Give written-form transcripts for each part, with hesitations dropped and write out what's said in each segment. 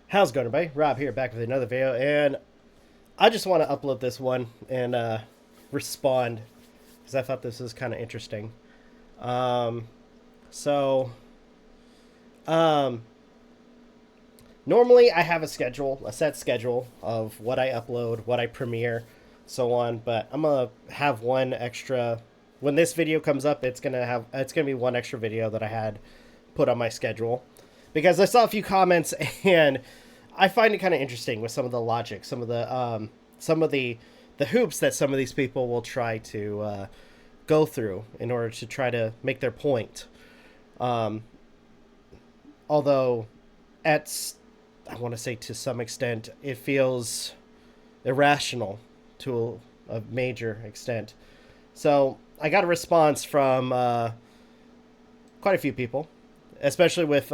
How's it going, everybody? Rob here, back with another video, and I just want to upload this one and respond because I thought this was kind of interesting. Um, so, um, Normally I have a set schedule of what I upload, what I premiere, so on. But I'm gonna have one extra. When this video comes up, it's gonna be one extra video that I had put on my schedule because I saw a few comments and I find it kind of interesting with some of the logic, some of the hoops that some of these people will try to go through in order to try to make their point. Um, Although, at I want to say to some extent, it feels irrational to a major extent. So I got a response from quite a few people, especially with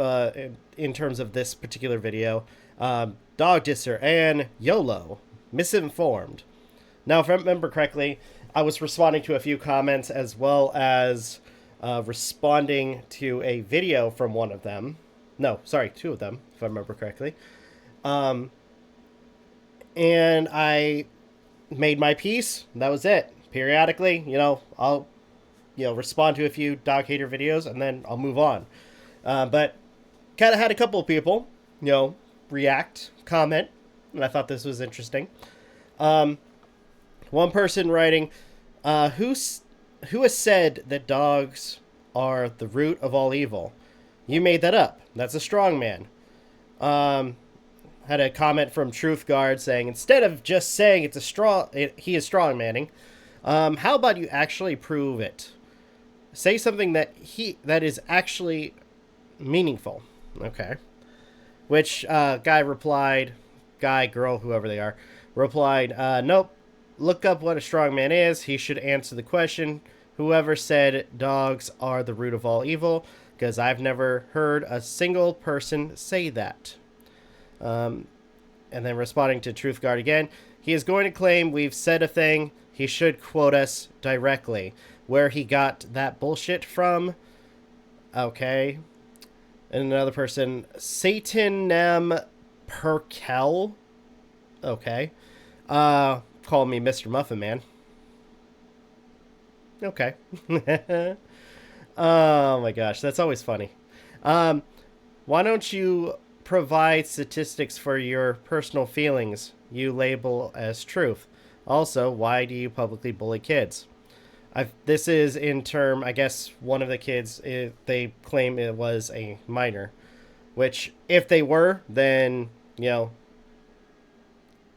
in terms of this particular video. Dog Disser and YOLO, misinformed. Now, if I remember correctly, I was responding to a few comments as well as responding to a video from one of them. No, sorry, two of them, if I remember correctly. Um, and I made my piece. That was it. Periodically, I'll respond to a few dog hater videos and then I'll move on. But kind of had a couple of people, react, comment, and I thought this was interesting. One person writing, who has said that dogs are the root of all evil? You made that up. That's a strong man. Had a comment from Truthguard saying, instead of just saying he is strong manning, how about you actually prove it? Say something that is actually meaningful. Okay. Which guy, girl, whoever they are, replied, nope. Look up what a strong man is. He should answer the question. Whoever said dogs are the root of all evil, because I've never heard a single person say that. And then responding to Truthguard again, he is going to claim we've said a thing. He should quote us directly. Where he got that bullshit from. Okay. And another person, Satan Nem Perkel. Okay. Call me Mr. Muffin Man. Okay. Oh my gosh, that's always funny. Why don't you provide statistics for your personal feelings you label as truth? Also, why do you publicly bully kids? This is in term, I guess one of the kids, they claim it was a minor. Which, if they were, then,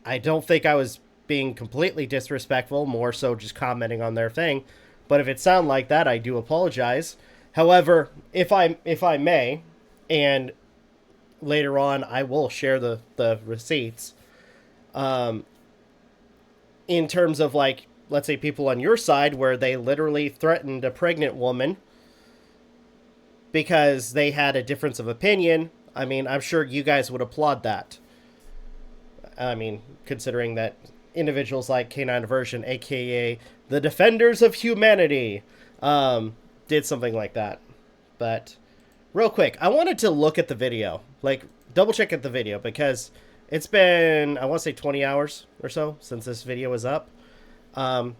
I don't think I was being completely disrespectful, more so just commenting on their thing. But if it sounded like that, I do apologize. However, if I may, and later on I will share the receipts, in terms of, like, let's say people on your side where they literally threatened a pregnant woman because they had a difference of opinion, I mean, I'm sure you guys would applaud that. I mean, considering that individuals like Canine Aversion, aka the Defenders of Humanity, did something like that. But real quick, I wanted to look at the video, like double check at the video, because it's been, I want to say 20 hours or so since this video was up. And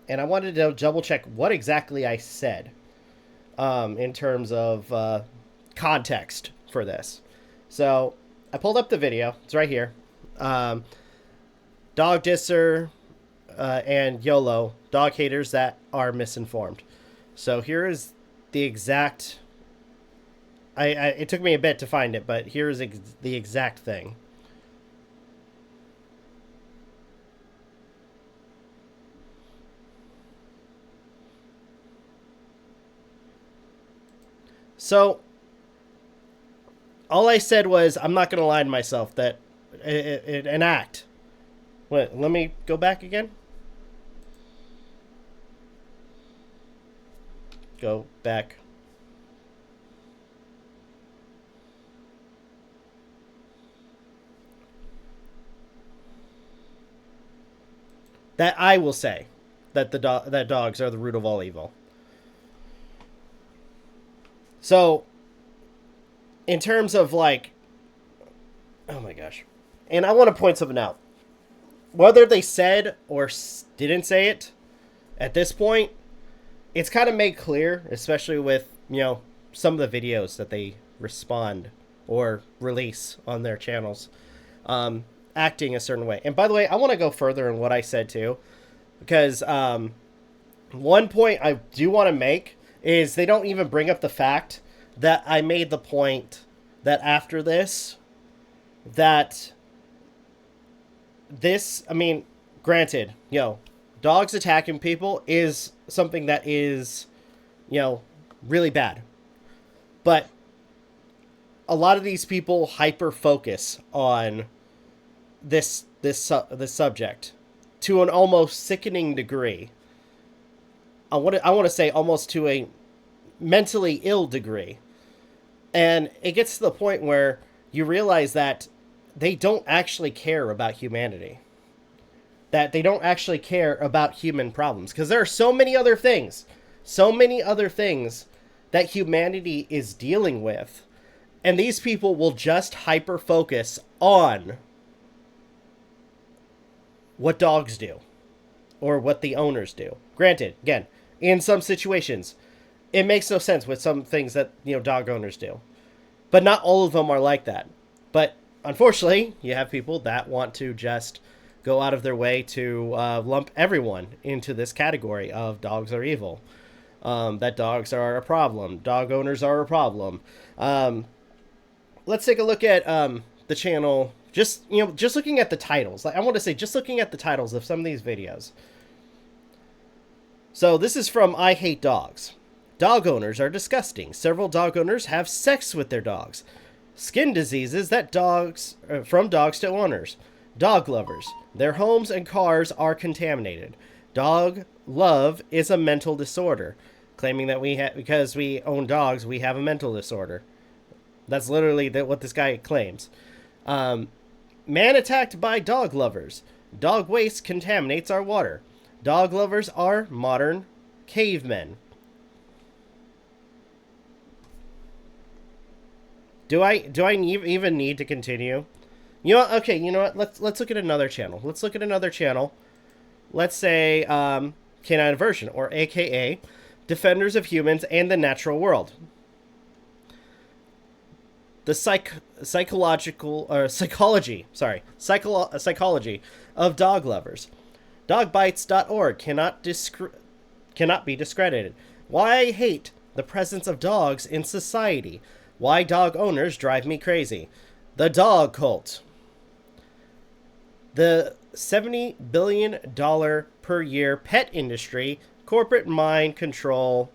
I wanted to double check what exactly I said in terms of context for this. So I pulled up the video. It's right here. Dog Disser and YOLO, dog haters that are misinformed. So here is the exact... it took me a bit to find it, but here's the exact thing. So, all I said was, I'm not going to lie to myself, that an act. Wait, let me go back again. Go back. That I will say that that dogs are the root of all evil. So, in terms of, like, Oh my gosh. And I want to point something out. Whether they said or didn't say it, at this point, it's kind of made clear, especially with, some of the videos that they respond or release on their channels, acting a certain way. And by the way, I want to go further in what I said too, because one point I do want to make is they don't even bring up the fact that I made the point that after this, that this, I mean, granted, dogs attacking people is something that is, really bad. But a lot of these people hyper focus on this subject to an almost sickening degree. I want to say almost to a mentally ill degree. And it gets to the point where you realize that they don't actually care about humanity. That they don't actually care about human problems. Because there are so many other things that humanity is dealing with. And these people will just hyper focus on what dogs do. Or what the owners do. Granted, again, in some situations, it makes no sense with some things that, dog owners do. But not all of them are like that. But unfortunately, you have people that want to just go out of their way to lump everyone into this category of dogs are evil. That dogs are a problem. Dog owners are a problem. Let's take a look at the channel. Just looking at the titles. I want to say, just looking at the titles of some of these videos. So this is from I Hate Dogs. Dog owners are disgusting. Several dog owners have sex with their dogs. Skin diseases that from dogs to owners. Dog lovers. Their homes and cars are contaminated. Dog love is a mental disorder. Claiming that because we own dogs, we have a mental disorder. That's literally what this guy claims. Man attacked by dog lovers. Dog waste contaminates our water. Dog lovers are modern cavemen. Do I even need to continue? Okay, you know what? Let's look at another channel. Let's say Canine Version, or AKA Defenders of Humans and the Natural World. The psychology of dog lovers. Dogbites.org cannot be discredited. Why I hate the presence of dogs in society. Why dog owners drive me crazy. The Dog Cult. The $70 billion per year pet industry, corporate mind control,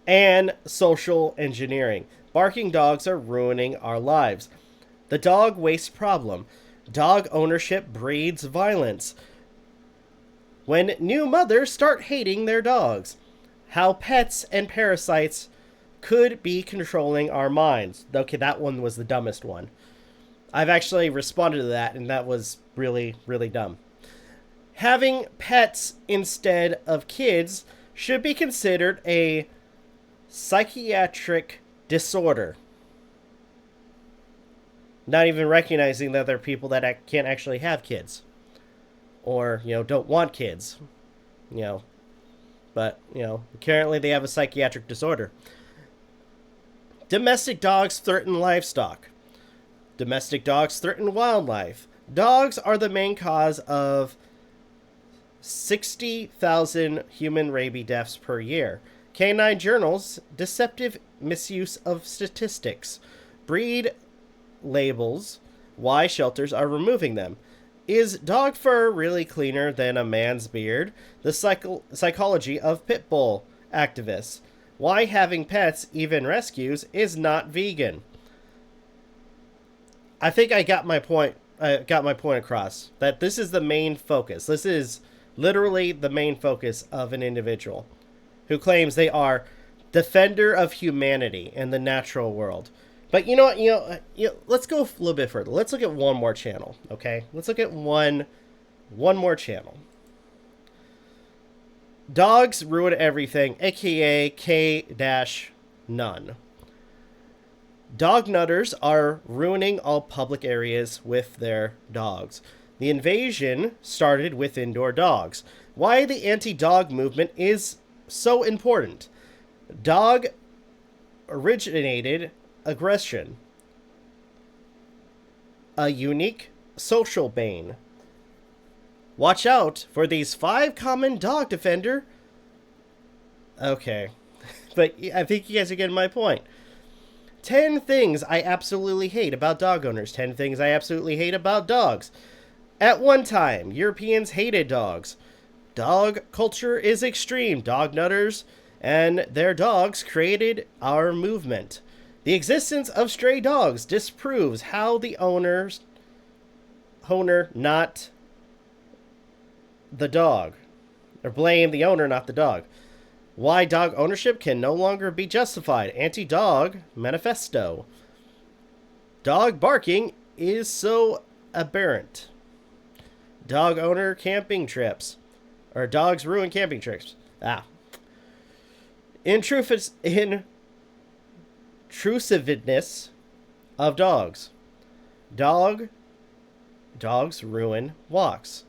and social engineering. Barking dogs are ruining our lives. The dog waste problem. Dog ownership breeds violence. When new mothers start hating their dogs. How pets and parasites could be controlling our minds. Okay, that one was the dumbest one. I've actually responded to that, and that was really, really dumb. Having pets instead of kids should be considered a psychiatric disorder. Not even recognizing that there are people that can't actually have kids. Or, don't want kids. But, currently they have a psychiatric disorder. Domestic dogs threaten livestock. Domestic dogs threaten wildlife. Dogs are the main cause of 60,000 human rabies deaths per year. Canine Journal's deceptive misuse of statistics. Breed labels. Why shelters are removing them. Is dog fur really cleaner than a man's beard? The psychology of pit bull activists. Why having pets, even rescues, is not vegan. I think I got my point. Across. That this is the main focus. This is literally the main focus of an individual who claims they are defender of humanity and the natural world. But you know what? Let's go a little bit further. Let's look at one more channel. Okay, let's look at one more channel. Dogs ruin everything, aka K-None. Dog nutters are ruining all public areas with their dogs. The invasion started with indoor dogs. Why the anti-dog movement is so important. Dog originated aggression. A unique social bane. Watch out for these 5 common dog defender. Okay. But I think you guys are getting my point. 10 things I absolutely hate about dog owners. 10 things I absolutely hate about dogs. At one time, Europeans hated dogs. Dog culture is extreme. Dog nutters and their dogs created our movement. The existence of stray dogs disproves how the owner, not the dog. Or blame the owner, not the dog. Why dog ownership can no longer be justified. Anti-dog manifesto. Dog barking is so aberrant. Dog owner camping trips. Or dogs ruin camping trips. Intrusiveness of dogs. Dogs ruin walks.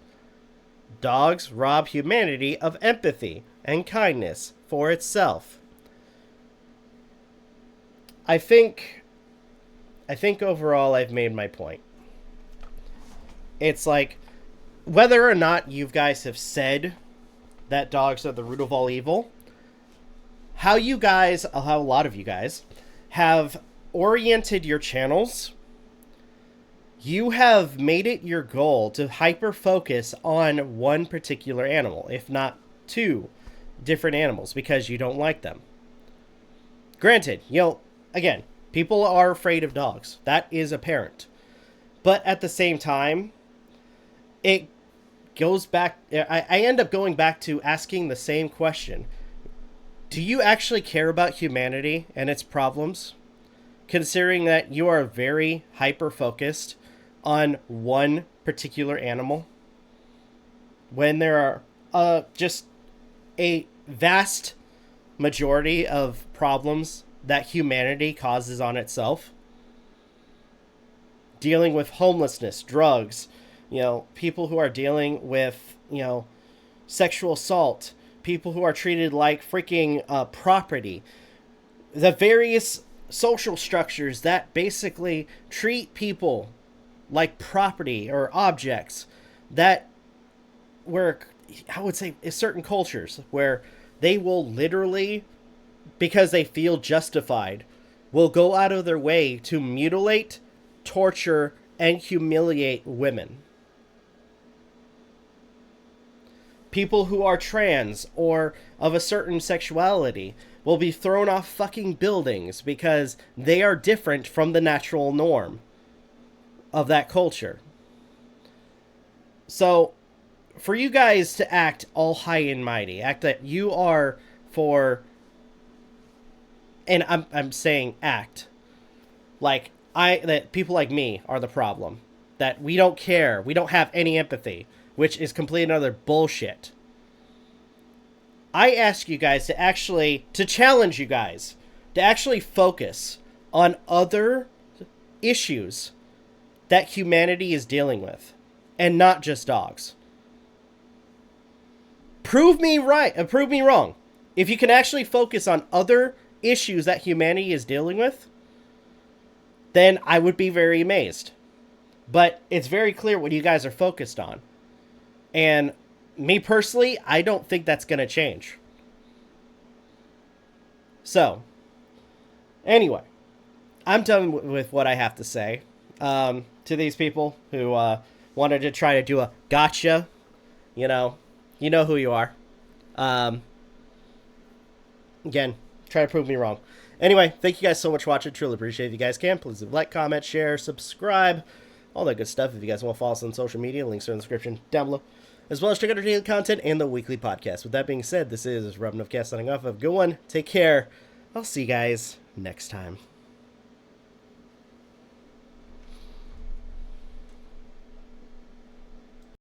Dogs rob humanity of empathy and kindness for itself. I think overall I've made my point. It's like, whether or not you guys have said that dogs are the root of all evil, how a lot of you guys have oriented your channels, you have made it your goal to hyper focus on one particular animal, if not 2 different animals, because you don't like them. Granted, again, people are afraid of dogs. That is apparent. But at the same time, it goes back, I end up going back to asking the same question. Do you actually care about humanity and its problems? Considering that you are very hyper-focused on one particular animal, when there are just a vast majority of problems that humanity causes on itself. Dealing with homelessness, drugs, people who are dealing with, sexual assault, people who are treated like freaking property, the various social structures that basically treat people like property or objects, that where I would say certain cultures where they will literally, because they feel justified, will go out of their way to mutilate, torture, and humiliate women. People who are trans or of a certain sexuality will be thrown off fucking buildings because they are different from the natural norm of that culture. So, for you guys to act all high and mighty, act that you are for, and I'm saying act like that people like me are the problem, that we don't care, we don't have any empathy, which is complete and utter bullshit. I ask you guys to challenge you guys to actually focus on other issues that humanity is dealing with, and not just dogs. Prove me right, prove me wrong. If you can actually focus on other issues that humanity is dealing with, then I would be very amazed. But it's very clear what you guys are focused on. And me personally, I don't think that's going to change. So, anyway, I'm done with what I have to say. To these people who wanted to try to do a gotcha, you know who you are. Again, try to prove me wrong. Anyway, thank you guys so much for watching. Truly appreciate it. If you guys can, please like, comment, share, subscribe, all that good stuff. If you guys want to follow us on social media, links are in the description down below. As well as check out our daily content and the weekly podcast. With that being said, this is Novakast signing off. Have a good one. Take care. I'll see you guys next time.